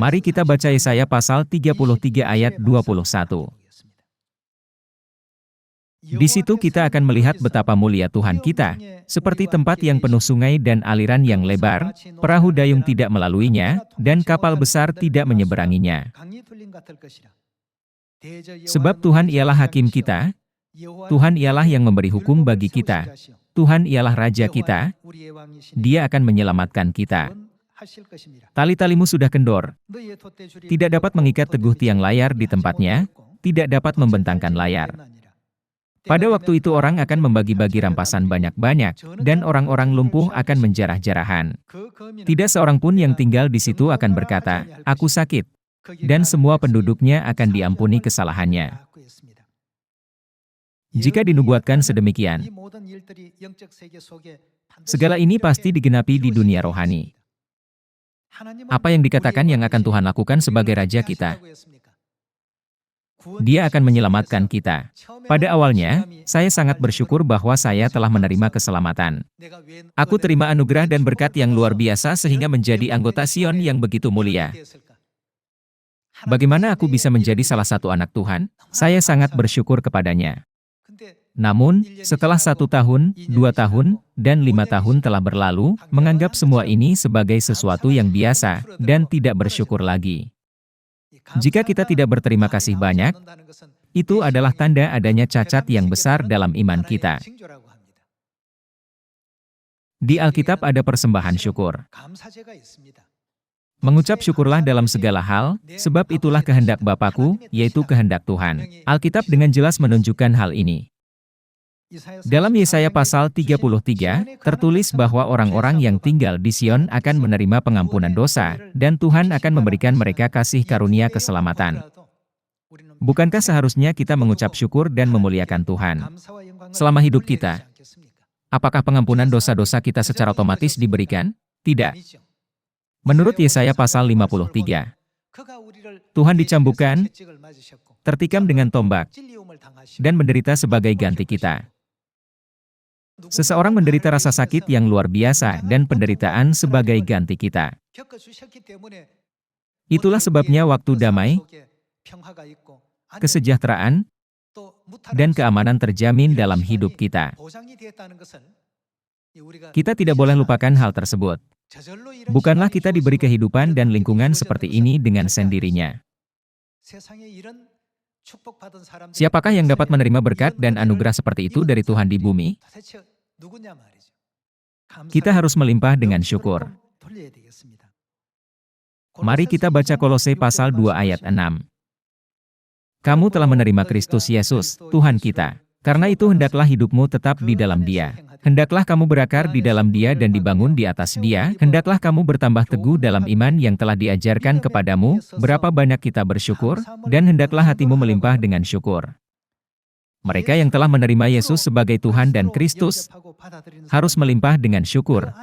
Mari kita baca Yesaya pasal 33 ayat 21. Di situ kita akan melihat betapa mulia Tuhan kita, seperti tempat yang penuh sungai dan aliran yang lebar, perahu dayung tidak melaluinya, dan kapal besar tidak menyeberanginya. Sebab Tuhan ialah hakim kita, Tuhan ialah yang memberi hukum bagi kita, Tuhan ialah Raja kita, Dia akan menyelamatkan kita. Tali-talimu sudah kendor, tidak dapat mengikat teguh tiang layar di tempatnya, tidak dapat membentangkan layar. Pada waktu itu orang akan membagi-bagi rampasan banyak-banyak, dan orang-orang lumpuh akan menjarah-jarahan. Tidak seorang pun yang tinggal di situ akan berkata, "Aku sakit," dan semua penduduknya akan diampuni kesalahannya. Jika dinubuatkan sedemikian, segala ini pasti digenapi di dunia rohani. Apa yang dikatakan yang akan Tuhan lakukan sebagai Raja kita? Dia akan menyelamatkan kita. Pada awalnya, saya sangat bersyukur bahwa saya telah menerima keselamatan. Aku terima anugerah dan berkat yang luar biasa sehingga menjadi anggota Sion yang begitu mulia. Bagaimana aku bisa menjadi salah satu anak Tuhan? Saya sangat bersyukur kepadanya. Namun, setelah 1 tahun, 2 tahun, dan 5 tahun telah berlalu, menganggap semua ini sebagai sesuatu yang biasa, dan tidak bersyukur lagi. Jika kita tidak berterima kasih banyak, itu adalah tanda adanya cacat yang besar dalam iman kita. Di Alkitab ada persembahan syukur. Mengucap syukurlah dalam segala hal, sebab itulah kehendak Bapa-Ku, yaitu kehendak Tuhan. Alkitab dengan jelas menunjukkan hal ini. Dalam Yesaya pasal 33, tertulis bahwa orang-orang yang tinggal di Sion akan menerima pengampunan dosa, dan Tuhan akan memberikan mereka kasih karunia keselamatan. Bukankah seharusnya kita mengucap syukur dan memuliakan Tuhan selama hidup kita? Apakah pengampunan dosa-dosa kita secara otomatis diberikan? Tidak. Menurut Yesaya pasal 53, Tuhan dicambukkan, tertikam dengan tombak, dan menderita sebagai ganti kita. Seseorang menderita rasa sakit yang luar biasa dan penderitaan sebagai ganti kita. Itulah sebabnya waktu damai, kesejahteraan, dan keamanan terjamin dalam hidup kita. Kita tidak boleh lupakan hal tersebut. Bukanlah kita diberi kehidupan dan lingkungan seperti ini dengan sendirinya. Siapakah yang dapat menerima berkat dan anugerah seperti itu dari Tuhan di bumi? Kita harus melimpah dengan syukur. Mari kita baca Kolose pasal 2 ayat 6. Kamu telah menerima Kristus Yesus, Tuhan kita. Karena itu hendaklah hidupmu tetap di dalam Dia. Hendaklah kamu berakar di dalam Dia dan dibangun di atas Dia. Hendaklah kamu bertambah teguh dalam iman yang telah diajarkan kepadamu. Berapa banyak kita bersyukur, dan hendaklah hatimu melimpah dengan syukur. Mereka yang telah menerima Yesus sebagai Tuhan dan Kristus harus melimpah dengan syukur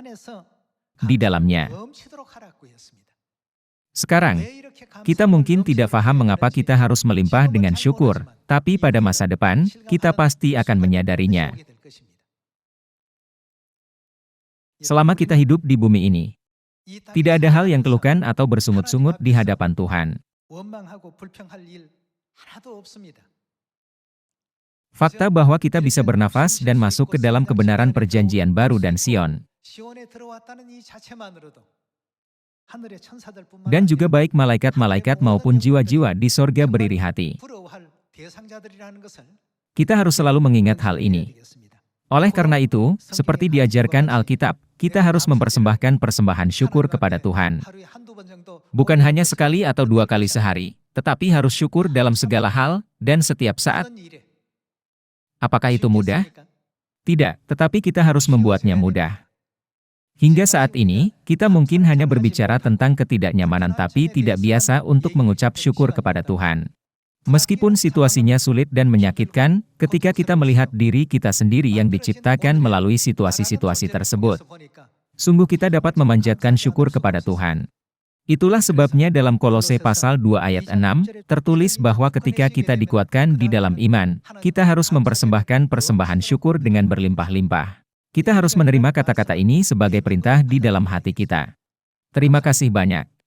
di dalamnya. Sekarang, kita mungkin tidak paham mengapa kita harus melimpah dengan syukur, tapi pada masa depan, kita pasti akan menyadarinya. Selama kita hidup di bumi ini, tidak ada hal yang keluhkan atau bersungut-sungut di hadapan Tuhan. Fakta bahwa kita bisa bernafas dan masuk ke dalam kebenaran perjanjian baru dan Sion. Dan juga baik malaikat-malaikat maupun jiwa-jiwa di sorga beriri hati. Kita harus selalu mengingat hal ini. Oleh karena itu, seperti diajarkan Alkitab, kita harus mempersembahkan persembahan syukur kepada Tuhan. Bukan hanya sekali atau 2 kali sehari, tetapi harus syukur dalam segala hal, dan setiap saat. Apakah itu mudah? Tidak, tetapi kita harus membuatnya mudah. Hingga saat ini, kita mungkin hanya berbicara tentang ketidaknyamanan tapi tidak biasa untuk mengucap syukur kepada Tuhan. Meskipun situasinya sulit dan menyakitkan, ketika kita melihat diri kita sendiri yang diciptakan melalui situasi-situasi tersebut, sungguh kita dapat memanjatkan syukur kepada Tuhan. Itulah sebabnya dalam Kolose pasal 2 ayat 6, tertulis bahwa ketika kita dikuatkan di dalam iman, kita harus mempersembahkan persembahan syukur dengan berlimpah-limpah. Kita harus menerima kata-kata ini sebagai perintah di dalam hati kita. Terima kasih banyak.